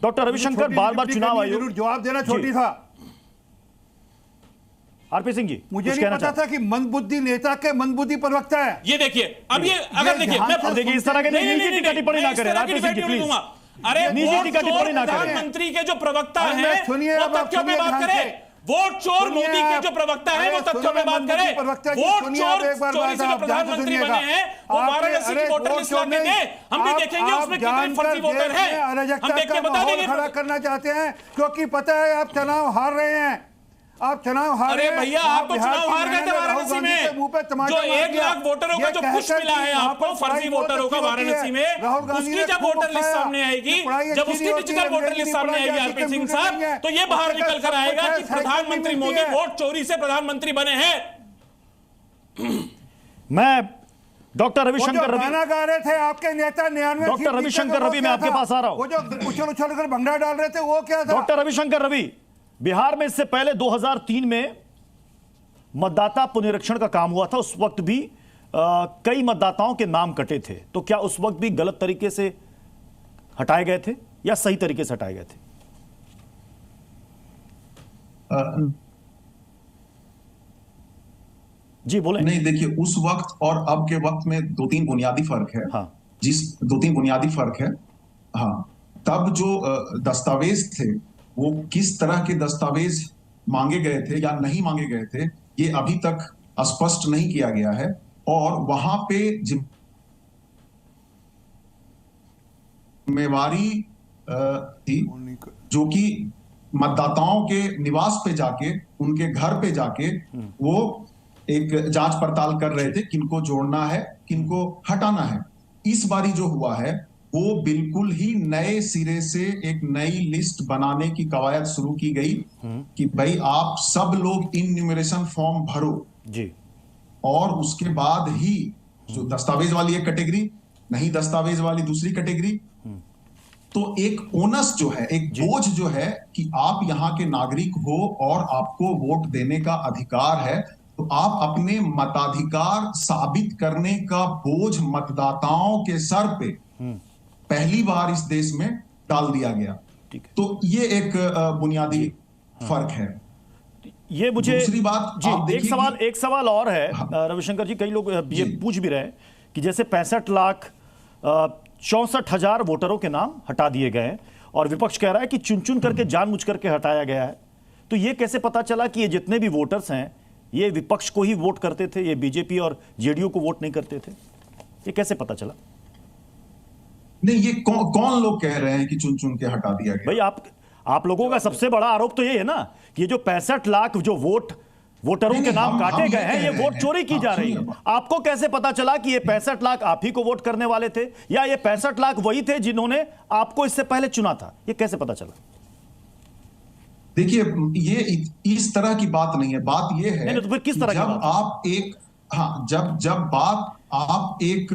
Doctor Ravishankar बार बार चुनाव आयोग जवाब देना छोटी था। आरपी सिंह जी, मुझे नहीं पता था कि मंदबुद्धि नेता के मंदबुद्धि प्रवक्ता है। ये देखिए, अब ये अगर देखिए, मैं देखिए इस तरह के निजी टिप्पणी ना करें आरपी सिंह जी प्लीज। अरे निजी टिप्पणी ना करें। प्रधानमंत्री के जो प्रवक्ता हैं वो अब तथ्यों पे बात करें। वोट चोर मोदी के जो प्रवक्ता है वो तथ्यों पे बात करें। वोट चोर चोरी से जो प्रधानमंत्री बने हैं वो वाराणसी की वोटर लिस्ट लाके दें, हम भी देखेंगे उसमें कितने फर्जी वोटर हैं, हम देख के बता देंगे। खड़ा करना चाहते हैं क्योंकि पता है आप चुनाव हार रहे हैं, आप चुनाव हार रहे हैं। अरे भैया, आप तो चुनाव हार गए थे वाराणसी में। जो 1 लाख वोटरों का जो पुश मिला है आपको फर्जी वोटरों का वाराणसी में, उसकी जब वोटर लिस्ट सामने आएगी, जब उसकी डिजिटल वोटर लिस्ट सामने आएगी आरपी सिंह साहब, तो ये बाहर निकल कर आएगा कि प्रधानमंत्री मोदी वोट चोरी से प्रधानमंत्री बने हैं। मैं डॉक्टर रविशंकर रवि गाना गा रहे थे आपके नेता 99 डॉक्टर रविशंकर रवि मैं आपके पास आ रहा हूं। वो जो उछल उछल कर भंगड़ा डाल रहे थे वो क्या था? डॉक्टर रविशंकर रवि, बिहार में इससे पहले 2003 में मतदाता पुनरीक्षण का काम हुआ था। उस वक्त भी कई मतदाताओं के नाम कटे थे, तो क्या उस वक्त भी गलत तरीके से हटाए गए थे या सही तरीके से हटाए गए थे? जी बोले। नहीं, देखिए उस वक्त और अब के वक्त में 2-3 बुनियादी फर्क है। हाँ। 2-3 बुनियादी फर्क है। हाँ, तब जो दस्तावेज थे वो किस तरह के दस्तावेज मांगे गए थे या नहीं मांगे गए थे ये अभी तक स्पष्ट नहीं किया गया है, और वहां पे जिम्मेवारी थी जो कि मतदाताओं के निवास पे जाके, उनके घर पे जाके वो एक जांच पड़ताल कर रहे थे किनको जोड़ना है किनको हटाना है। इस बारी जो हुआ है वो बिल्कुल ही नए सिरे से एक नई लिस्ट बनाने की कवायद शुरू की गई कि भाई आप सब लोग इन्यूमरेशन फॉर्म भरो जी, और उसके बाद ही जो दस्तावेज वाली एक कैटेगरी, नहीं दस्तावेज वाली दूसरी कैटेगरी, तो एक ओनस जो है, एक बोझ जो है कि आप यहाँ के नागरिक हो और आपको वोट देने का अधिकार है, तो आप अपने मताधिकार साबित करने का बोझ मतदाताओं के सर पे पहली बार इस देश में डाल दिया गया। तो ये एक बुनियादी फर्क है। ये मुझे दूसरी बात जी, एक सवाल और है। हाँ। रविशंकर जी, कई लोग ये पूछ भी रहे हैं कि जैसे 65,64,000 वोटरों के नाम हटा दिए गए हैं और विपक्ष कह रहा है कि चुन चुन करके जानबूझ करके हटाया गया है, तो ये कैसे पता चला कि ये जितने भी वोटर्स हैं ये विपक्ष को ही वोट करते थे, ये बीजेपी और जेडीयू को वोट नहीं करते थे? ये कैसे पता चला? नहीं, ये कौन लोग कह रहे हैं कि चुन चुन के हटा दिया गया? भाई आप लोगों का सबसे बड़ा आरोप तो ये है ना कि ये जो 65 लाख जो वोटरों के नाम काटे गए हैं, ये वोट चोरी की जा रही है। आपको कैसे पता चला कि ये 65 लाख आप ही को वोट करने वाले थे या ये 65 लाख वही थे जिन्होंने आपको इससे पहले चुना था? ये कैसे पता चला? देखिए, ये इस तरह की बात नहीं है। बात ये है तो फिर किस तरह जब आप एक जब आप एक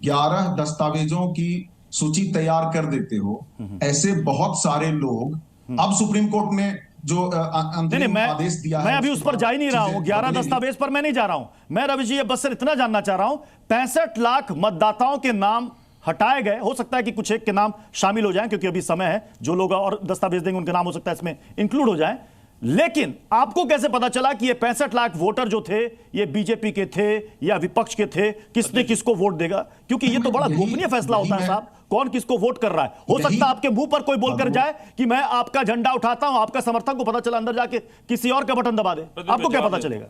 11 दस्तावेजों की सूची तैयार कर देते हो, ऐसे बहुत सारे लोग, अब सुप्रीम कोर्ट ने जो अंतरिम आदेश दिया है, मैं अभी उस पर जा ही नहीं रहा हूं। 11 दस्तावेज पर मैं नहीं जा रहा हूं। मैं रवि जी बस सिर्फ इतना जानना चाह रहा हूं, 65 लाख मतदाताओं के नाम हटाए गए, हो सकता है कि कुछ एक के नाम शामिल हो जाएं क्योंकि अभी समय है, जो लोग और दस्तावेज देंगे उनके नाम हो सकता है इसमें इंक्लूड हो जाएं, लेकिन आपको कैसे पता चला कि ये 65 लाख वोटर जो थे ये बीजेपी के थे या विपक्ष के थे? किसने किसको वोट देगा? क्योंकि ये तो बड़ा गोपनीय फैसला होता है साहब, कौन किसको वोट कर रहा है। हो सकता है आपके मुंह पर कोई बोलकर जाए कि मैं आपका झंडा उठाता हूं, आपका समर्थक को पता चला अंदर जाके किसी और का बटन दबा दे, आपको क्या पता चलेगा?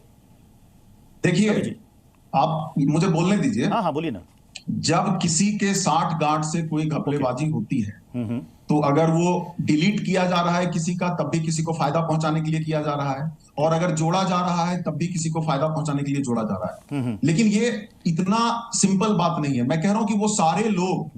देखिए, आप मुझे बोलने दीजिए। हाँ बोलिए ना। जब किसी के 60 गांठ से कोई घपलेबाजी होती है तो अगर वो डिलीट किया जा रहा है किसी का, तब भी किसी को फायदा पहुंचाने के लिए किया जा रहा है, और अगर जोड़ा जा रहा है तब भी किसी को फायदा पहुंचाने के लिए जोड़ा जा रहा है। लेकिन ये इतना सिंपल बात नहीं है। मैं कह रहा हूं कि वो सारे लोग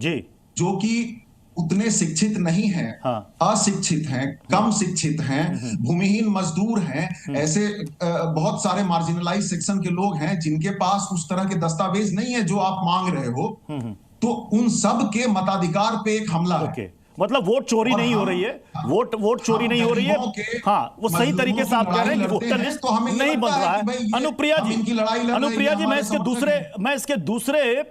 जो कि उतने शिक्षित नहीं हैं, अशिक्षित हैं, कम शिक्षित हैं, भूमिहीन मजदूर हैं, ऐसे बहुत सारे मार्जिनलाइज सेक्शन के लोग हैं जिनके पास उस तरह के दस्तावेज नहीं है जो आप मांग रहे हो, तो उन सब के मताधिकार पे एक हमला है। मतलब वोट चोरी नहीं हो रही है, वोट चोरी नहीं हो रही है। हाँ, वो सही तरीके से आप कह रहे हैं कि वोटर लिस्ट नहीं बन रहा है। अनुप्रिया जी, मैं इसके दूसरे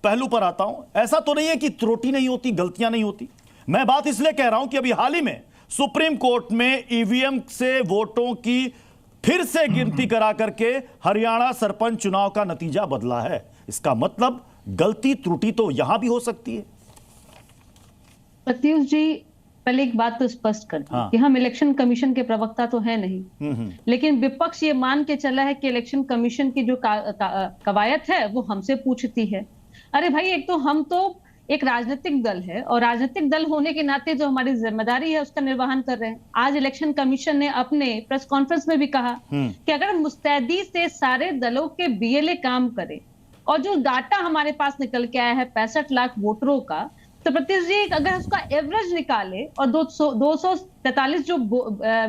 पहलू पर आता हूं। ऐसा तो नहीं है कि त्रुटि नहीं होती, गलतियां नहीं होती। मैं बात इसलिए कह रहा हूं कि अभी हाल ही में सुप्रीम कोर्ट में ईवीएम से वोटों की फिर से गिनती करा करके हरियाणा सरपंच चुनाव का नतीजा बदला है। इसका मतलब गलती त्रुटि तो यहां भी हो सकती है। प्रत्युष जी, पहले एक बात तो स्पष्ट कर दूं कि हम इलेक्शन कमीशन के प्रवक्ता तो है नहीं, लेकिन विपक्ष ये मान के चला है कि इलेक्शन कमीशन की जो कवायद है वो हमसे पूछती है। अरे भाई, एक तो हम तो एक राजनीतिक दल है और राजनीतिक दल होने के नाते जो हमारी जिम्मेदारी है उसका निर्वहन कर रहे हैं। आज इलेक्शन कमीशन ने अपने प्रेस कॉन्फ्रेंस में भी कहा कि अगर मुस्तैदी से सारे दलों के बीएलए काम करे और जो डाटा हमारे पास निकल के आया है 65 लाख वोटरों का, तो प्रत्युष जी अगर उसका एवरेज निकाले और 243 जो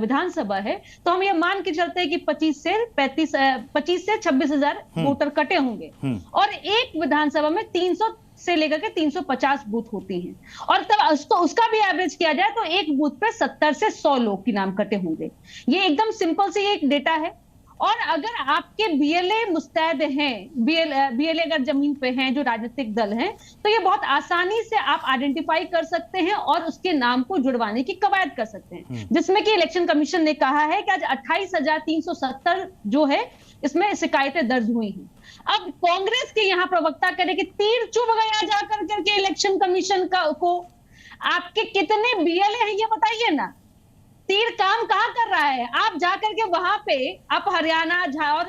विधानसभा है, तो हम ये मान के चलते हैं कि 25 से 26,000 वोटर कटे होंगे और एक विधानसभा में 300 से लेकर के 350 बूथ होती हैं और तब उसका भी एवरेज किया जाए तो एक बूथ पे 70 से 100 लोग की नाम कटे होंगे। ये एकदम सिंपल से एक डेटा है। और अगर आपके बीएलए मुस्तैद हैं, बीएलए अगर जमीन पे हैं जो राजनीतिक दल हैं, तो ये बहुत आसानी से आप आइडेंटिफाई कर सकते हैं और उसके नाम को जुड़वाने की कवायद कर सकते हैं, जिसमें कि इलेक्शन कमीशन ने कहा है कि आज 28,370 जो है इसमें शिकायतें दर्ज हुई हैं। अब कांग्रेस के यहाँ प्रवक्ता करे कि तीर चुभ गया जाकर करके इलेक्शन कमीशन को, आपके कितने बीएलए हैं ये बताइए ना, तीर काम कहाँ कर रहा है? आप जाकर के वहां पे आप हरियाणा और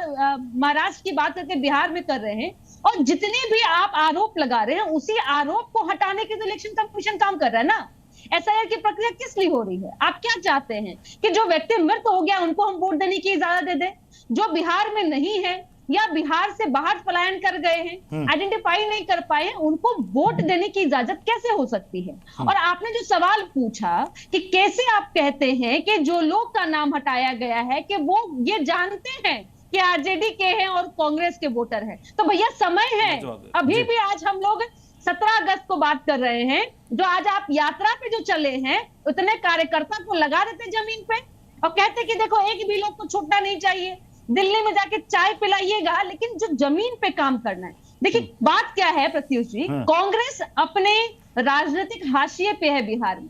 महाराष्ट्र की बात करके बिहार में कर रहे हैं और जितने भी आप आरोप लगा रहे हैं उसी आरोप को हटाने के तो इलेक्शन कमीशन काम कर रहा है ना। एसआईआर की प्रक्रिया किस लिए हो रही है? आप क्या चाहते हैं कि जो व्यक्ति मृत हो गया उनको हम वोट देने की इजाजत दे दें, जो बिहार में नहीं है या बिहार से बाहर पलायन कर गए हैं, आइडेंटिफाई नहीं कर पाए हैं, उनको वोट देने की इजाजत कैसे हो सकती है? और आपने जो सवाल पूछा कि कैसे आप कहते हैं कि जो लोग का नाम हटाया गया है कि वो ये जानते हैं कि आरजेडी के हैं और कांग्रेस के वोटर हैं, तो भैया समय है। अभी भी आज हम लोग 17 अगस्त को बात कर रहे हैं, जो आज आप यात्रा पे जो चले हैं उतने कार्यकर्ता को लगा देते जमीन पे और कहते कि देखो एक भी लोग को छूटना नहीं चाहिए, दिल्ली में जाके चाय पिलाइएगा, लेकिन जो जमीन पे काम करना है। देखिए बात क्या है प्रत्युष जी, कांग्रेस अपने राजनीतिक हाशिए पे है बिहार में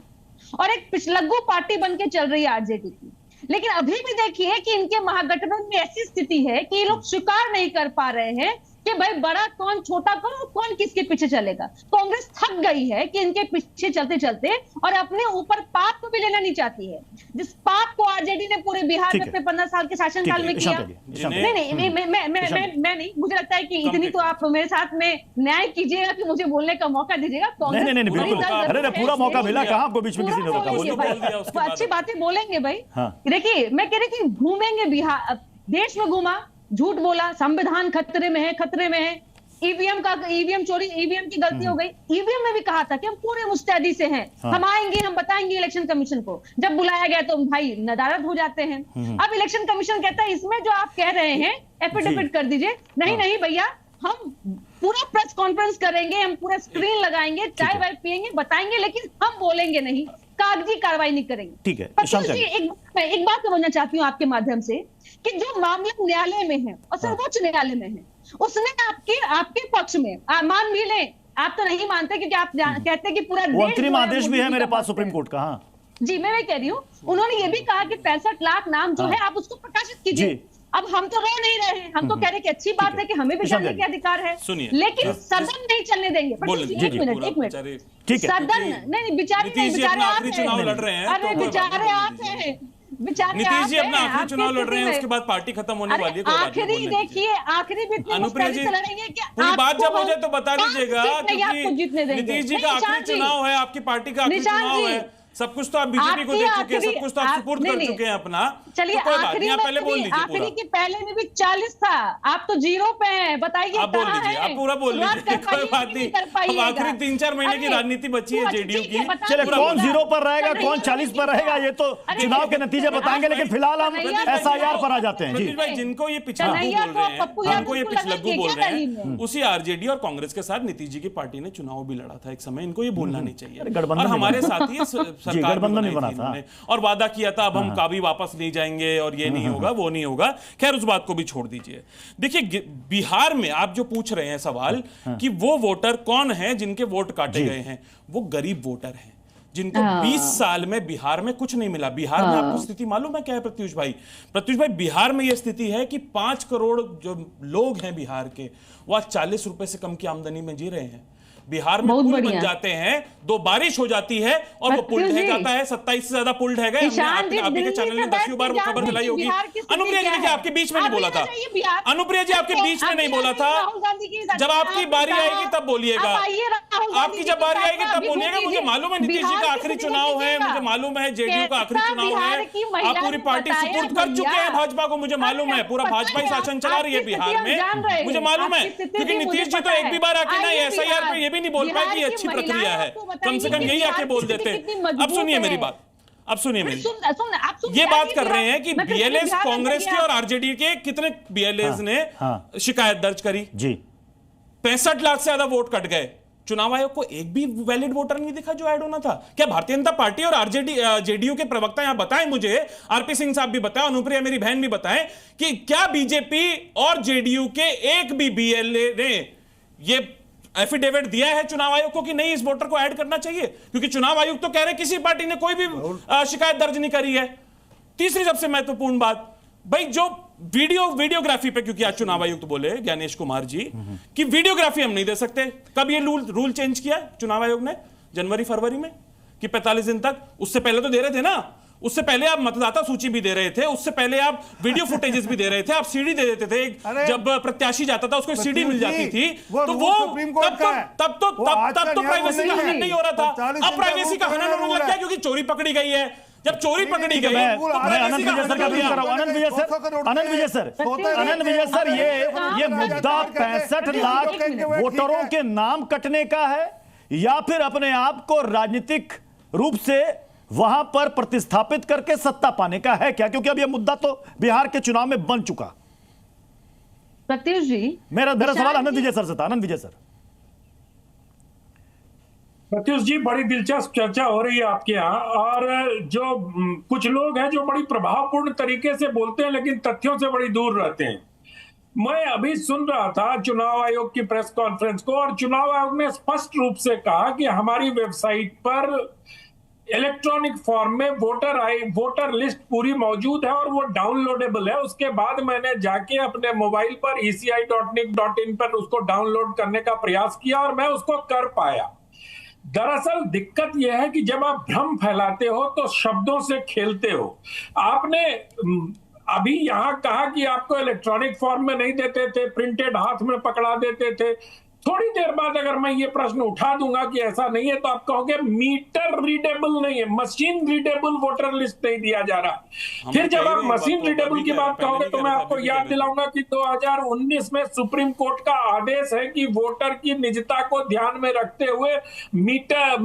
और एक पिछलग्गू पार्टी बन के चल रही है आरजेडी की, लेकिन अभी भी देखिए कि इनके महागठबंधन में ऐसी स्थिति है कि ये लोग स्वीकार नहीं कर पा रहे हैं कि भाई बड़ा कौन छोटा कौन और कौन किसके पीछे चलेगा। कांग्रेस थक गई है कि इनके पीछे चलते चलते और अपने ऊपर पाप को भी लेना नहीं चाहती है, जिस पाप को आरजेडी ने पूरे बिहार में अपने 15 साल के शासनकाल में किया। नहीं, मैं नहीं, मुझे लगता है कि इतनी तो आप मेरे साथ में न्याय कीजिएगा कि मुझे बोलने का मौका दीजिएगा। नहीं, बिल्कुल, अरे पूरा मौका मिला, कहाँ आपको बीच में किसी ने रोका? अच्छी बातें बोलेंगे भाई। देखिए मैं कह रही कि घूमेंगे बिहार, देश में घूमा, झूठ बोला, संविधान खतरे में है, ईवीएम चोरी, ईवीएम की गलती हो गई। ईवीएम में भी कहा था कि हम पूरे मुस्तैदी से हैं, हम आएंगे, हम बताएंगे इलेक्शन कमीशन को। जब बुलाया गया तो भाई नदारद हो जाते हैं। अब इलेक्शन कमीशन कहता है इसमें जो आप कह रहे हैं एफिडेविट कर दीजिए। नहीं भैया, हम पूरा प्रेस कॉन्फ्रेंस करेंगे, हम पूरा स्क्रीन लगाएंगे, चाय वाय पियेंगे, बताएंगे, लेकिन हम बोलेंगे नहीं, कागजी कार्रवाई नहीं करेंगे। ठीक है, एक बात समझना चाहती हूँ आपके माध्यम से कि जो मामला न्यायालय में है और सर्वोच्च न्यायालय में है, उसने आपके पक्ष में मान भी ले, आप तो नहीं मानते क्योंकि आप कहते हैं कि पूरा अंतरिम आदेश भी है मेरे पास सुप्रीम कोर्ट का। हाँ जी, मैं कह रही हूँ, उन्होंने ये भी कहा कि 65 लाख नाम जो है आप उसको प्रकाशित कीजिए। अब हम तो रो नहीं रहे हैं, हम तो कह रहे कि अच्छी बात है कि हमें भी जानने के अधिकार है, लेकिन सदन नहीं चलने देंगे। एक मिनट, सदन नहीं, बेचारे आप हैं, अरे बेचारे आप हैं, नीतीश जी अपना आखिरी चुनाव लड़ रहे हैं, उसके बाद पार्टी खत्म होने वाली है। आखिरी देखिए, आखिरी भी अनुप्रिया जी पूरी बात जब हो जाए तो बता दीजिएगा, क्योंकि नीतीश जी का आखिरी चुनाव है, आपकी पार्टी का आखिरी चुनाव है। सब कुछ तो आप बीजेपी को दे चुके हैं, सब कुछ तो आप सुपुर्द कर चुके हैं अपना। चलिए तो आखिरी पहले बोल लीजिए, आखिरी के पहले में भी 40 था, आप तो 0 पे हैं, बताइए। आप बोल लीजिए, आप पूरा बोल लीजिए, कोई बात नहीं। अब आखिरी 3-4 महीने की राजनीति बची है जेडीयू की। चले कौन 0 पर रहेगा, कौन 40 पर रहेगा, ये तो चुनाव के नतीजे बताएंगे, लेकिन फिलहाल हम एसआईआर पर आ जाते हैं। जी जिनको ये पिछलग्गू बोल रहे हैं, जिनको ये पिछलग्गू बोल रहे हैं, उसी आरजेडी और कांग्रेस के साथ नीतीश जी की पार्टी ने चुनाव भी लड़ा था एक समय, इनको ये भूलना नहीं चाहिए। और हमारे साथी सरकार और वादा किया था अब हम कभी वापस नहीं जाएंगे और ये नहीं होगा, वो नहीं होगा। खैर उस बात को भी छोड़ दीजिए। देखिए बिहार में आप जो पूछ रहे हैं सवाल कि वो वोटर कौन है जिनके वोट काटे गए हैं, वो गरीब वोटर हैं जिनको 20 साल में बिहार में कुछ नहीं मिला। बिहार में आपको स्थिति मालूम है क्या है प्रत्युष भाई? प्रत्युष भाई, बिहार में यह स्थिति है कि 5 करोड़ जो लोग हैं बिहार के, वो आज 40 रुपए से कम की आमदनी में जी रहे हैं। बिहार में पुल बन जाते हैं, 2 बारिश हो जाती है और वो पुल ढह जाता है। 27 से ज्यादा पुल ढह गए। हमने आपके चैनल में 10 बार वो खबर दिलाई होगी। अनुप्रिया जी देखिए, आपके बीच में नहीं बोला था। अनुप्रिया जी आपके बीच में नहीं बोला था। जब आपकी बारी आएगी तब बोलिएगा, आपकी जब बारी आएगी तब बोलिएगा। मुझे मालूम है नीतीश जी का आखिरी चुनाव है, मुझे मालूम है जेडीयू का आखिरी चुनाव है, आप पूरी पार्टी सुपुर्द कर चुके हैं भाजपा को, मुझे मालूम है। पूरा भाजपा ही शासन चला रही है बिहार में, मुझे मालूम है। क्योंकि नीतीश जी तो एक भी बार आके ना एसआईआर पे ये भी नहीं बोल पाए कि ये अच्छी प्रक्रिया है, कम से कम यही आके बोल देते। अब सुनिए मेरी बात, अब सुनिए मेरी, ये बात कर रहे हैं कि बीएलएस कांग्रेस के और आरजेडी के कितने बीएलएस ने शिकायत दर्ज करी जी, 65 लाख से ज्यादा वोट कट गए। चुनाव आयोग को एक भी वैलिड वोटर नहीं दिखा जो ऐड होना था। क्या भारतीय जनता पार्टी और आरजेडी जेडीयू के प्रवक्ता यहां बताएं मुझे, आरपी सिंह साहब भी बताएं, अनुप्रिया मेरी बहन भी बताएं कि क्या बीजेपी और जेडीयू के एक भी बीएलए ने ये एफिडेविट दिया है चुनाव आयोग को कि नहीं इस वोटर को ऐड करना चाहिए? क्योंकि चुनाव आयोग तो कह रहे किसी पार्टी ने कोई भी शिकायत दर्ज नहीं करी है। तीसरी सबसे महत्वपूर्ण बात भाई, जो वीडियोग्राफी पे, क्योंकि आज चुनाव आयुक्त बोले ज्ञानेश कुमार जी कि वीडियोग्राफी हम नहीं दे सकते। कब ये रूल चेंज किया चुनाव आयोग ने? जनवरी फरवरी में, कि 45 दिन तक। उससे पहले तो दे रहे थे ना, उससे पहले आप मतदाता सूची भी दे रहे थे, उससे पहले आप वीडियो फुटेजेस भी दे रहे थे, आप सीडी दे देते थे। जब प्रत्याशी जाता था उसको सीडी मिल जाती थी, तो वो तब तो प्राइवेसी का हनन नहीं हो रहा था। अब प्राइवेसी का हनन होने लग गया क्योंकि चोरी पकड़ी गई है। जब चोरी पकड़ी गई, आनंद विजय सर, ये मुद्दा 65 लाख वोटरों के नाम कटने का है या फिर अपने आप को राजनीतिक रूप से वहां पर प्रतिस्थापित करके सत्ता पाने का है क्या? क्योंकि अब यह मुद्दा तो बिहार के चुनाव में बन चुका। प्रत्युष जी, मेरा सवाल आनंद विजय सर से था। आनंद विजय सर। प्रत्युष जी, बड़ी दिलचस्प चर्चा हो रही है आपके यहाँ, और जो कुछ लोग हैं जो बड़ी प्रभावपूर्ण तरीके से बोलते हैं लेकिन तथ्यों से बड़ी दूर रहते हैं। मैं अभी सुन रहा था चुनाव आयोग की प्रेस कॉन्फ्रेंस को, और चुनाव आयोग ने स्पष्ट रूप से कहा कि हमारी वेबसाइट पर इलेक्ट्रॉनिक फॉर्म में वोटर लिस्ट पूरी मौजूद है और वो डाउनलोडेबल है। उसके बाद मैंने जाके अपने मोबाइल पर eci.nic.in पर उसको डाउनलोड करने का प्रयास किया और मैं उसको कर पाया। दरअसल दिक्कत यह है कि जब आप भ्रम फैलाते हो तो शब्दों से खेलते हो। आपने अभी यहां कहा कि आपको इलेक्ट्रॉनिक फॉर्म में नहीं देते थे, प्रिंटेड हाथ में पकड़ा देते थे। थोड़ी देर बाद अगर मैं ये प्रश्न उठा दूंगा कि ऐसा नहीं है, तो आप कहोगे मीटर रीडेबल नहीं है, मशीन रीडेबल वोटर लिस्ट नहीं दिया जा रहा। फिर जब आप मशीन रीडेबल की बात कहोगे तो मैं आपको याद दिलाऊंगा कि 2019 में सुप्रीम कोर्ट का आदेश है कि वोटर की निजता को ध्यान में रखते हुए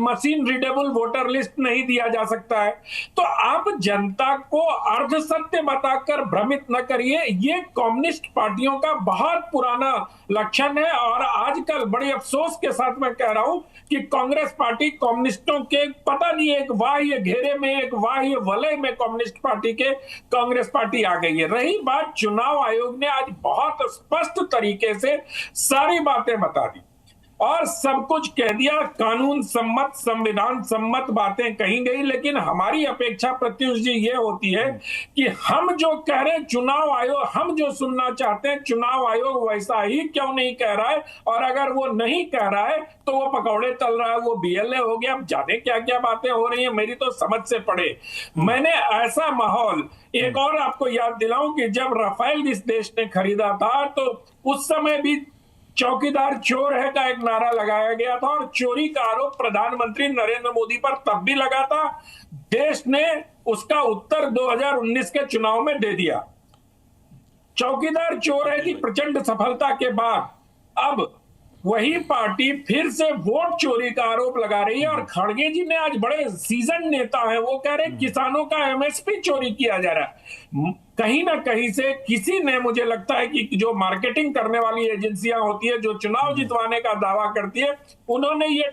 मशीन रीडेबल वोटर लिस्ट नहीं दिया जा सकता है। तो आप जनता को अर्ध सत्य बताकर भ्रमित न करिए। ये कम्युनिस्ट पार्टियों का बहुत पुराना लक्षण है, और आज कल बड़े अफसोस के साथ मैं कह रहा हूं कि कांग्रेस पार्टी कम्युनिस्टों के पता नहीं एक बाह्य घेरे में, एक बाह्य वलय में कम्युनिस्ट पार्टी के कांग्रेस पार्टी आ गई है। रही बात, चुनाव आयोग ने आज बहुत स्पष्ट तरीके से सारी बातें बता दी और सब कुछ कह दिया, कानून सम्मत संविधान सम्मत बातें कही गई। लेकिन हमारी अपेक्षा प्रत्युष जी ये होती है कि हम जो कह रहे हैं चुनाव आयोग, हम जो सुनना चाहते हैं चुनाव आयोग वैसा ही क्यों नहीं कह रहा है, और अगर वो नहीं कह रहा है तो वो पकौड़े तल रहा है, वो बीएलए हो गया। अब जाने क्या क्या बातें हो रही है, मेरी तो समझ से पड़े। मैंने ऐसा माहौल, एक और आपको याद दिलाऊं कि जब राफेल इस देश ने खरीदा था तो उस समय भी चौकीदार चोर है का एक नारा लगाया गया था, और चोरी का आरोप प्रधानमंत्री नरेंद्र मोदी पर तब भी लगा था। देश ने उसका उत्तर 2019 के चुनाव में दे दिया। चौकीदार चोर है की प्रचंड सफलता के बाद अब वही पार्टी फिर से वोट चोरी का आरोप लगा रही है। और खड़गे जी ने आज बड़े सीजन नेता हैं, वो कह रहे हैं किसानों का एमएसपी चोरी किया जा रहा है। कहीं ना कहीं से किसी ने, मुझे लगता है कि जो मार्केटिंग करने वाली एजेंसियां होती है, जो चुनाव जितवाने का दावा करती है, उन्होंने ये